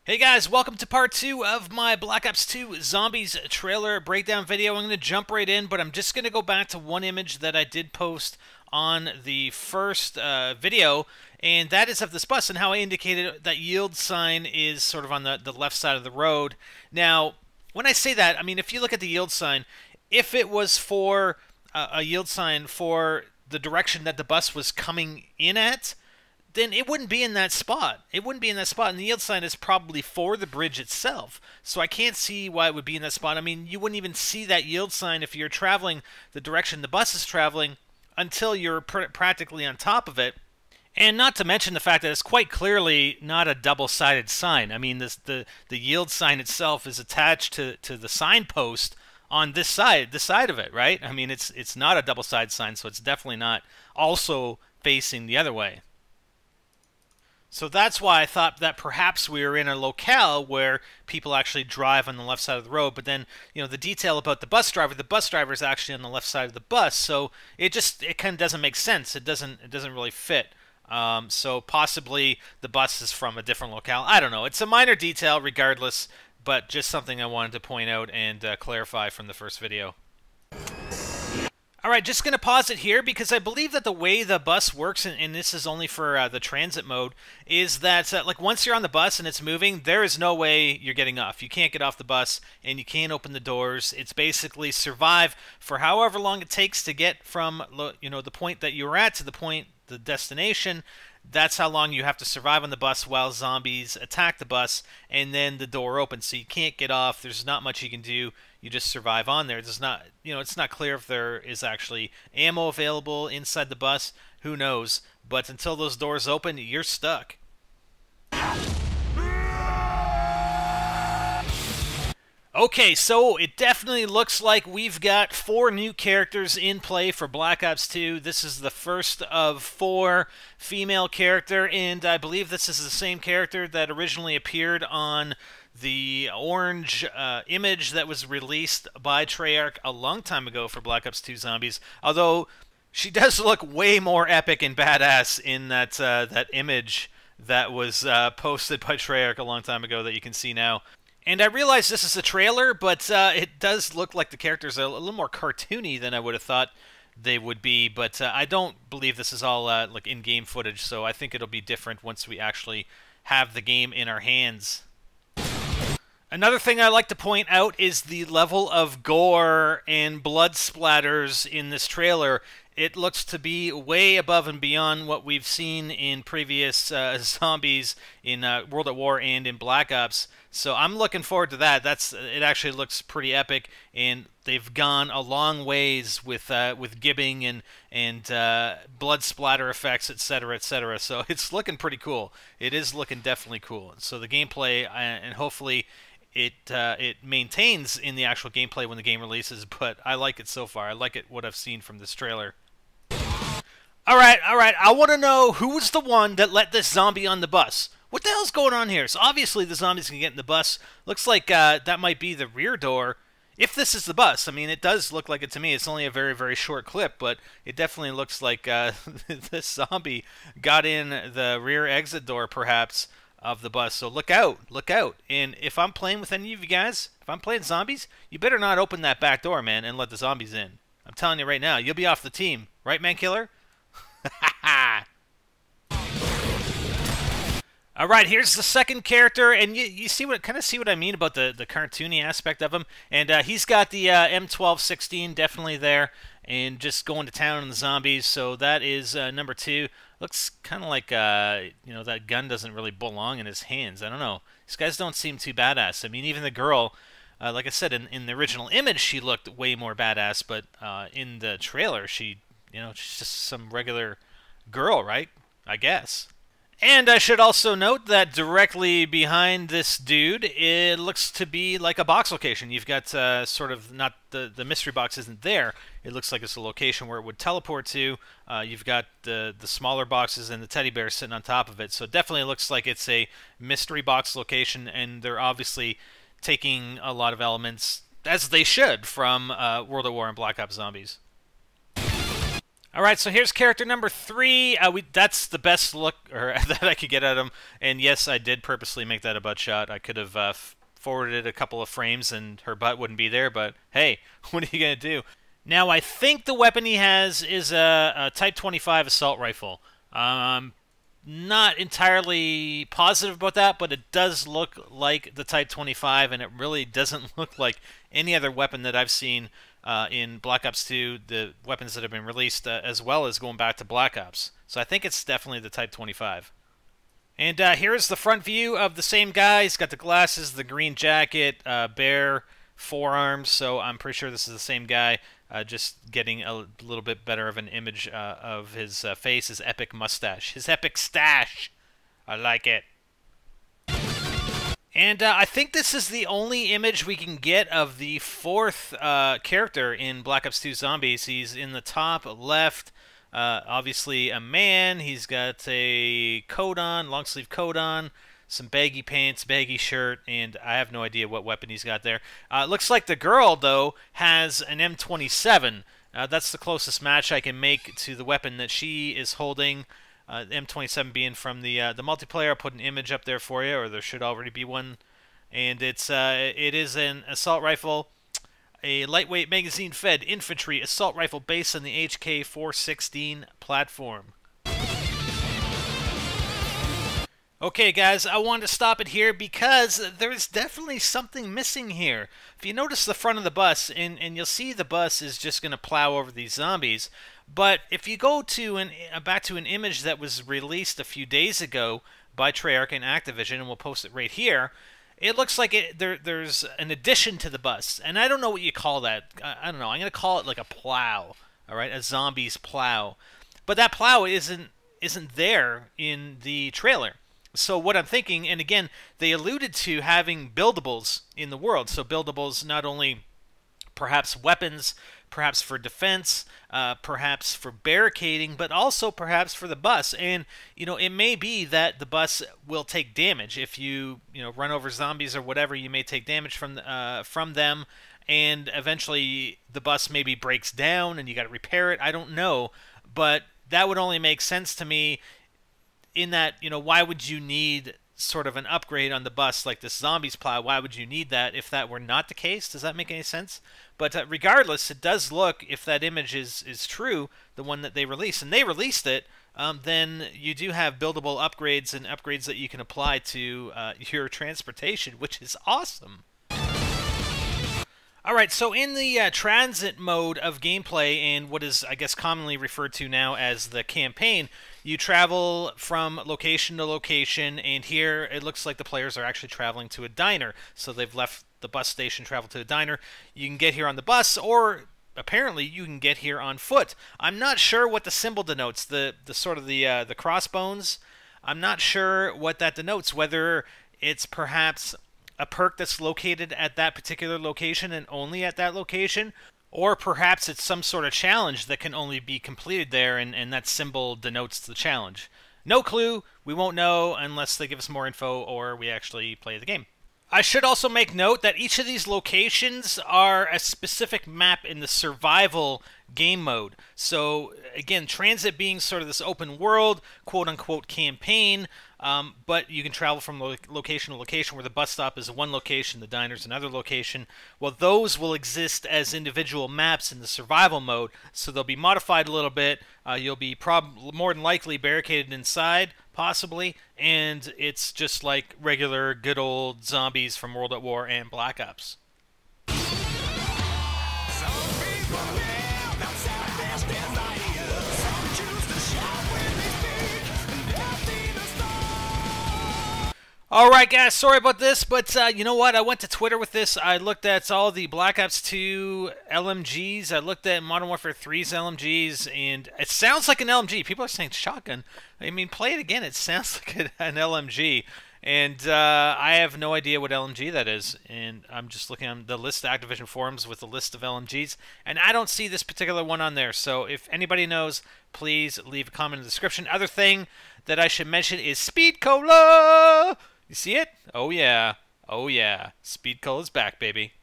Hey guys, welcome to part 2 of my Black Ops 2 Zombies trailer breakdown video. I'm going to jump right in, but I'm just going to go back to one image that I did post on the first video, and that is of this bus and how I indicated that yield sign is sort of on the left side of the road. Now, when I say that, I mean, if you look at the yield sign, if it was for a yield sign for the direction that the bus was coming in at, then it wouldn't be in that spot. It wouldn't be in that spot, and the yield sign is probably for the bridge itself. So I can't see why it would be in that spot. I mean, you wouldn't even see that yield sign if you're traveling the direction the bus is traveling until you're practically on top of it. And not to mention the fact that it's quite clearly not a double-sided sign. I mean, the yield sign itself is attached to the signpost on this side of it, right? I mean, it's not a double-sided sign, so it's definitely not also facing the other way. So that's why I thought that perhaps we were in a locale where people actually drive on the left side of the road. But then, you know, the detail about the bus driver is actually on the left side of the bus. So it kind of doesn't make sense. It doesn't really fit. So possibly the bus is from a different locale. I don't know. It's a minor detail regardless, but just something I wanted to point out and clarify from the first video. Alright, just going to pause it here because I believe that the way the bus works, and this is only for the transit mode, is that like once you're on the bus and it's moving, there is no way you're getting off. You can't get off the bus and you can't open the doors. It's basically survive for however long it takes to get from, you know, the point that you're at to the destination. That's how long you have to survive on the bus while zombies attack the bus, and then the door opens, so you can't get off. There's not much you can do. You just survive on there. There's not, you know, it's not clear if there is actually ammo available inside the bus. Who knows? But until those doors open, you're stuck. Okay, so it definitely looks like we've got 4 new characters in play for Black Ops 2. This is the first of 4 female character, and I believe this is the same character that originally appeared on the orange image that was released by Treyarch a long time ago for Black Ops 2 Zombies. Although she does look way more epic and badass in that that image that was posted by Treyarch a long time ago that you can see now. And I realize this is a trailer, but it does look like the characters are a little more cartoony than I would have thought they would be. But I don't believe this is all like in-game footage, so I think it'll be different once we actually have the game in our hands. Another thing I like to point out is the level of gore and blood splatters in this trailer. It looks to be way above and beyond what we've seen in previous zombies in World at War and in Black Ops. So I'm looking forward to that. It actually looks pretty epic, and they've gone a long ways with gibbing and blood splatter effects, etc., etc. So it's looking pretty cool. It is looking definitely cool. So the gameplay and hopefully it maintains in the actual gameplay when the game releases, but I like it so far. I like what I've seen from this trailer. Alright, I want to know who was the one that let this zombie on the bus. What the hell's going on here? So obviously the zombies can get in the bus. Looks like that might be the rear door. If this is the bus, I mean, it does look like it to me. It's only a very, very short clip, but it definitely looks like this zombie got in the rear exit door, perhaps, of the bus. So look out, look out. And if I'm playing with any of you guys, if I'm playing zombies, you better not open that back door, man, and let the zombies in. I'm telling you right now, you'll be off the team. Right, man killer? Alright, here's the second character, and you see kind of see what I mean about the cartoony aspect of him. And he's got the M1216 definitely there, and just going to town on the zombies. So that is number 2. Looks kind of like, you know, that gun doesn't really belong in his hands. I don't know. These guys don't seem too badass. I mean, even the girl, like I said, in the original image, she looked way more badass, but in the trailer, you know, she's just some regular girl, right? I guess. And I should also note that directly behind this dude, it looks to be like a box location. You've got sort of not the mystery box isn't there. It looks like it's a location where it would teleport to. You've got the smaller boxes and the teddy bear sitting on top of it. So it definitely looks like it's a mystery box location, and they're obviously taking a lot of elements, as they should, from World at War and Black Ops Zombies. All right, so here's character number 3. That's the best look that I could get at him. And yes, I did purposely make that a butt shot. I could have forwarded a couple of frames and her butt wouldn't be there, but hey, what are you going to do? Now, I think the weapon he has is a Type 25 assault rifle. Not entirely positive about that, but it does look like the Type 25, and it really doesn't look like any other weapon that I've seen in Black Ops 2, the weapons that have been released, as well as going back to Black Ops. So I think it's definitely the Type 25. And here's the front view of the same guy. He's got the glasses, the green jacket, bare forearms, so I'm pretty sure this is the same guy, just getting a little bit better of an image of his face, his epic mustache, his epic stash. I like it. And I think this is the only image we can get of the 4th character in Black Ops 2 Zombies. He's in the top left, obviously a man. He's got a coat on, long sleeve coat on, some baggy pants, baggy shirt, and I have no idea what weapon he's got there. Looks like the girl, though, has an M27. That's the closest match I can make to the weapon that she is holding. M27 being from the multiplayer. I'll put an image up there for you, or there should already be one. And it is an assault rifle, a lightweight magazine-fed infantry assault rifle based on the HK416 platform. Okay, guys, I wanted to stop it here because there's definitely something missing here. If you notice the front of the bus, and you'll see the bus is just going to plow over these zombies, but if you go to back to an image that was released a few days ago by Treyarch and Activision, and we'll post it right here, it looks like there's an addition to the bus, and I don't know what you call that. I don't know. I'm going to call it like a plow, all right, a zombie's plow. But that plow isn't there in the trailer. So what I'm thinking, and again, they alluded to having buildables in the world. So buildables not only perhaps weapons, perhaps for defense, perhaps for barricading, but also perhaps for the bus. And, you know, it may be that the bus will take damage. If you run over zombies or whatever, you may take damage from them, and eventually the bus maybe breaks down and you got to repair it. I don't know, but that would only make sense to me in that, why would you need sort of an upgrade on the bus like this zombies plow? Why would you need that if that were not the case? Does that make any sense? But regardless, it does look, if that image is true, the one that they released, and they released it, then you do have buildable upgrades and upgrades that you can apply to your transportation, which is awesome. Alright, so in the transit mode of gameplay, and what is, I guess, commonly referred to now as the campaign, you travel from location to location, and here it looks like the players are actually traveling to a diner. So they've left the bus station, traveled to a diner. You can get here on the bus, or apparently you can get here on foot. I'm not sure what the symbol denotes, the sort of the crossbones. I'm not sure what that denotes, whether it's perhaps a perk that's located at that particular location and only at that location, or perhaps it's some sort of challenge that can only be completed there, and that symbol denotes the challenge. No clue. We won't know unless they give us more info or we actually play the game. I should also make note that each of these locations are a specific map in the survival game mode. So, again, transit being sort of this open world, quote-unquote campaign, but you can travel from location to location, where the bus stop is one location, the diner's another location. Well, those will exist as individual maps in the survival mode, so they'll be modified a little bit. You'll be more than likely barricaded inside, possibly, and it's just like regular good old zombies from World at War and Black Ops. Alright guys, sorry about this, but you know what? I went to Twitter with this. I looked at all the Black Ops 2 LMGs. I looked at Modern Warfare 3's LMGs, and it sounds like an LMG. People are saying shotgun. I mean, play it again. It sounds like an LMG. And I have no idea what LMG that is. And I'm just looking on the list of Activision forums with a list of LMGs, and I don't see this particular one on there. So if anybody knows, please leave a comment in the description. Other thing that I should mention is Speed Cola! You see it? Oh yeah. Oh yeah. Speed Cola's back, baby.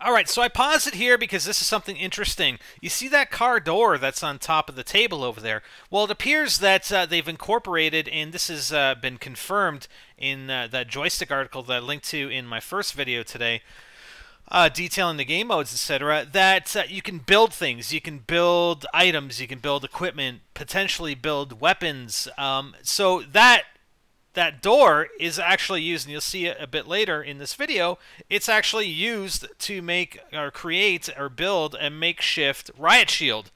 All right, so I paused it here because this is something interesting. You see that car door that's on top of the table over there? Well, it appears that they've incorporated, and this has been confirmed in that joystick article that I linked to in my first video today, detailing the game modes, etc., that you can build things. You can build items, you can build equipment, potentially build weapons. So that door is actually used, and you'll see it a bit later in this video. It's actually used to make or create or build a makeshift riot shield,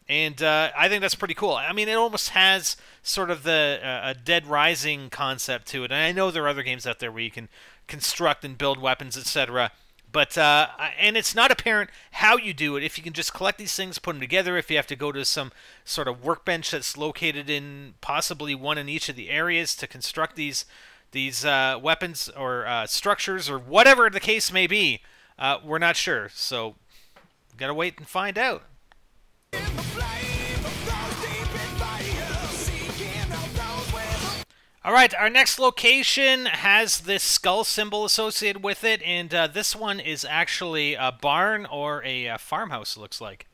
and I think that's pretty cool. I mean, it almost has sort of the a Dead Rising concept to it, and I know there are other games out there where you can construct and build weapons, etc. But and it's not apparent how you do it. If you can just collect these things, put them together. If you have to go to some sort of workbench that's located in possibly one in each of the areas to construct these weapons or structures or whatever the case may be, we're not sure. So gotta wait and find out. All right, our next location has this skull symbol associated with it, and this one is actually a barn or a farmhouse, it looks like.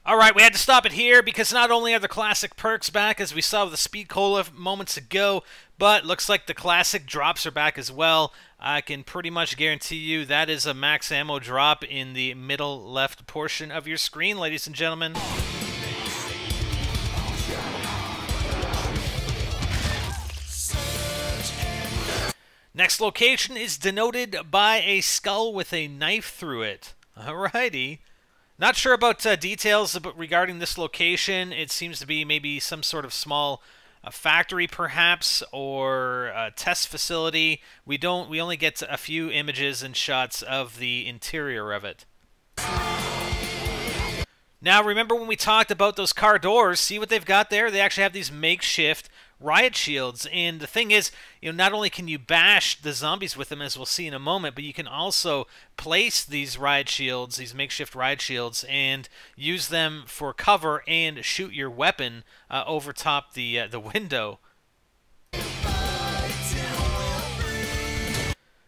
All right, we had to stop it here because not only are the classic perks back, as we saw with the Speed Cola moments ago, but looks like the classic drops are back as well. I can pretty much guarantee you that is a max ammo drop in the middle left portion of your screen, ladies and gentlemen. Next location is denoted by a skull with a knife through it. Alrighty. Not sure about details regarding this location. It seems to be maybe some sort of small factory, perhaps, or a test facility. We only get a few images and shots of the interior of it. Now, remember when we talked about those car doors? See what they've got there? They actually have these makeshift riot shields, and the thing is, not only can you bash the zombies with them, as we'll see in a moment, but you can also place these riot shields, these makeshift riot shields, and use them for cover and shoot your weapon over top the window.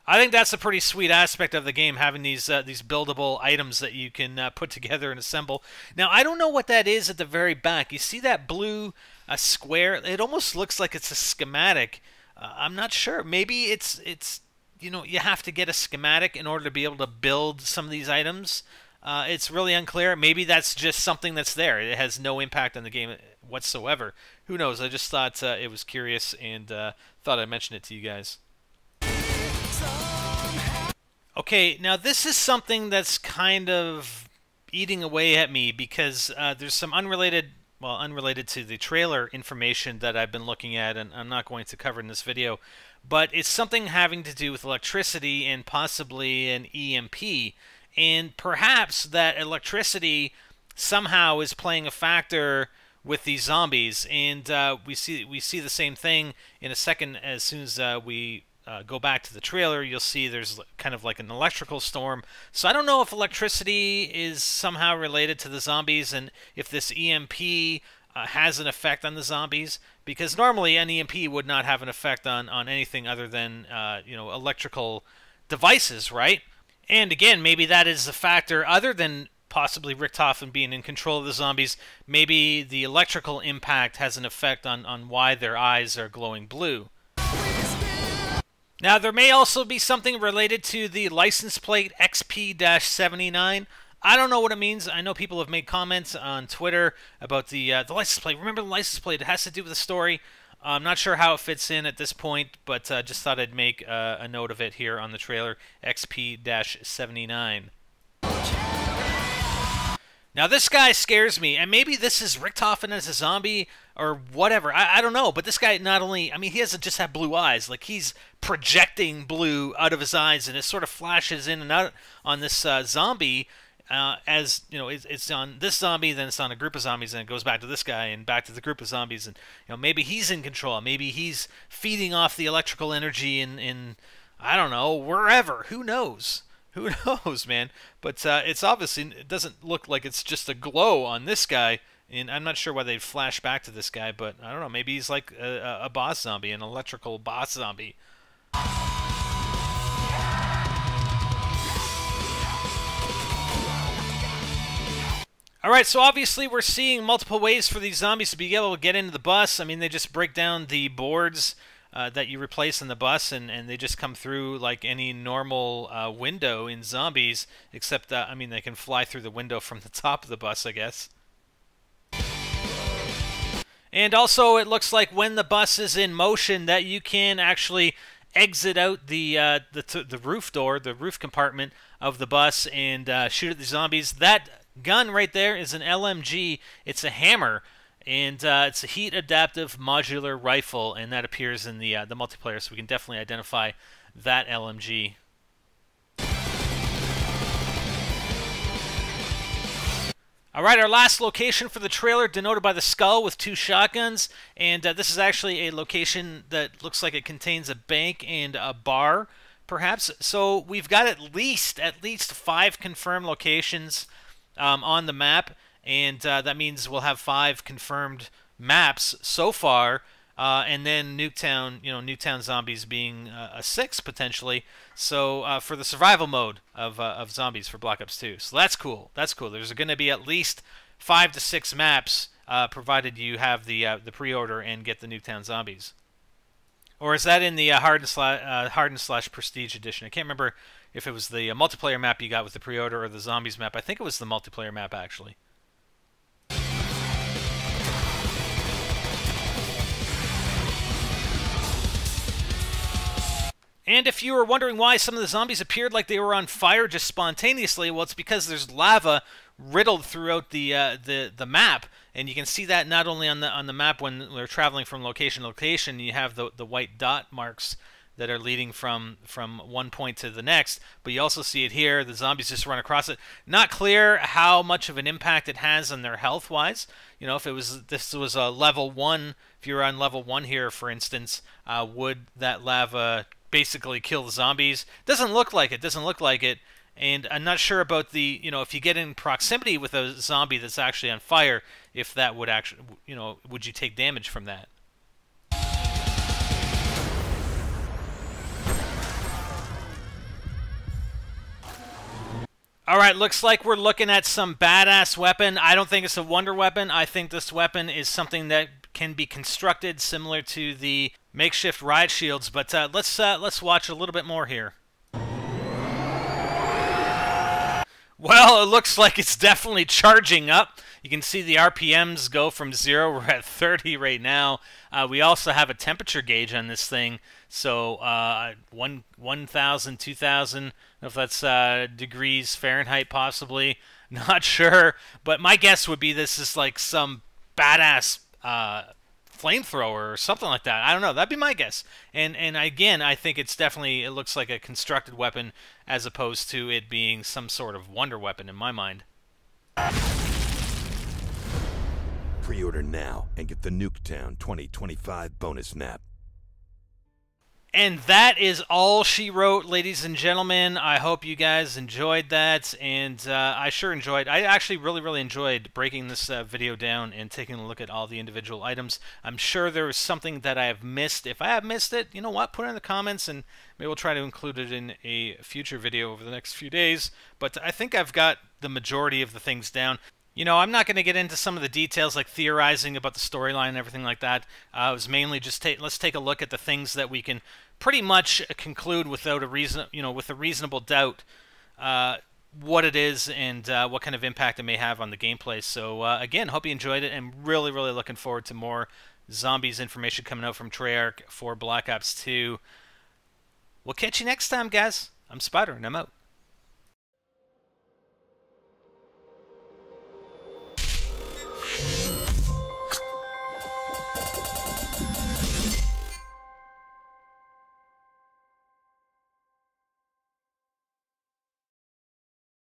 I think that's a pretty sweet aspect of the game, having these buildable items that you can put together and assemble. Now, I don't know what that is at the very back. You see that blue square? It almost looks like it's a schematic. I'm not sure. Maybe it's you have to get a schematic in order to be able to build some of these items. It's really unclear. Maybe that's just something that's there. It has no impact on the game whatsoever. Who knows? I just thought it was curious and thought I'd mention it to you guys. Okay, now this is something that's kind of eating away at me because there's some unrelated to the trailer information that I've been looking at, and I'm not going to cover in this video, but it's something having to do with electricity and possibly an EMP, and perhaps that electricity somehow is playing a factor with these zombies, and we see the same thing in a second. As soon as we go back to the trailer, you'll see there's kind of like an electrical storm. So I don't know if electricity is somehow related to the zombies, and if this EMP has an effect on the zombies, because normally an EMP would not have an effect on anything other than electrical devices, right? And again, maybe that is a factor other than possibly Richthofen being in control of the zombies. Maybe the electrical impact has an effect on why their eyes are glowing blue. Now, there may also be something related to the license plate XP-79. I don't know what it means. I know people have made comments on Twitter about the license plate. Remember the license plate? It has to do with the story. I'm not sure how it fits in at this point, but just thought I'd make a note of it here on the trailer, XP-79. Now, this guy scares me, and maybe this is Richthofen as a zombie or whatever. I don't know, but this guy not only... I mean, he doesn't just have blue eyes. Like, he's projecting blue out of his eyes, and it sort of flashes in and out on this zombie as, it's on this zombie, then it's on a group of zombies, and it goes back to this guy and back to the group of zombies, and, maybe he's in control. Maybe he's feeding off the electrical energy in I don't know, wherever. Who knows? Who knows, man? But it's obviously, it doesn't look like it's just a glow on this guy, and I'm not sure why they'd flash back to this guy, but I don't know, maybe he's like a boss zombie, an electrical boss zombie. All right, so obviously we're seeing multiple ways for these zombies to be able to get into the bus. I mean, they just break down the boards that you replace in the bus, and they just come through like any normal window in zombies, except, I mean, they can fly through the window from the top of the bus, I guess. And also, it looks like when the bus is in motion that you can actually exit out the roof door, the roof compartment of the bus, and shoot at the zombies. That gun right there is an LMG. It's a hammer, and it's a heat adaptive modular rifle, and that appears in the multiplayer, so we can definitely identify that LMG. All right, our last location for the trailer, denoted by the skull with 2 shotguns, and this is actually a location that looks like it contains a bank and a bar, perhaps. So we've got at least 5 confirmed locations on the map, and that means we'll have 5 confirmed maps so far, and then Nuketown, Nuketown Zombies being a 6 potentially. So for the survival mode of zombies for Black Ops 2, so that's cool. That's cool. There's going to be at least 5 to 6 maps, provided you have the pre-order and get the Nuketown Zombies. Or is that in the Hardened / Prestige edition? I can't remember if it was the multiplayer map you got with the pre-order or the zombies map. I think it was the multiplayer map, actually. And if you were wondering why some of the zombies appeared like they were on fire just spontaneously, well, it's because there's lava riddled throughout the map, and you can see that not only on the map when they're traveling from location to location. You have the white dot marks that are leading from one point to the next, but you also see it here. The zombies just run across it. Not clear how much of an impact it has on their health-wise. If this was a level 1, if you were on level 1 here, for instance, would that lava basically kill the zombies? Doesn't look like it. Doesn't look like it. And I'm not sure about the, if you get in proximity with a zombie that's actually on fire, if that would actually, would you take damage from that? Alright, looks like we're looking at some badass weapon. I don't think it's a wonder weapon. I think this weapon is something that can be constructed similar to the makeshift riot shields, but let's watch a little bit more here. Well, it looks like it's definitely charging up. You can see the RPMs go from 0. We're at 30 right now. We also have a temperature gauge on this thing. So 1,000, 2,000, I don't know if that's degrees Fahrenheit possibly. Not sure. But my guess would be this is like some badass flamethrower or something like that. I don't know. That'd be my guess. And again, I think it looks like a constructed weapon as opposed to it being some sort of wonder weapon in my mind. Pre-order now and get the Nuketown 2025 bonus map. And that is all she wrote, ladies and gentlemen. I hope you guys enjoyed that, and I sure enjoyed. I actually really enjoyed breaking this video down and taking a look at all the individual items. I'm sure there was something that I have missed. If I have missed it, you know what? Put it in the comments, and maybe we'll try to include it in a future video over the next few days. But I think I've got the majority of the things down. I'm not going to get into some of the details like theorizing about the storyline and everything like that. It was mainly just let's take a look at the things that we can pretty much conclude without a reason, with a reasonable doubt, what it is and what kind of impact it may have on the gameplay. So again, hope you enjoyed it, and really looking forward to more zombies information coming out from Treyarch for Black Ops 2. We'll catch you next time, guys. I'm Spider, and I'm out.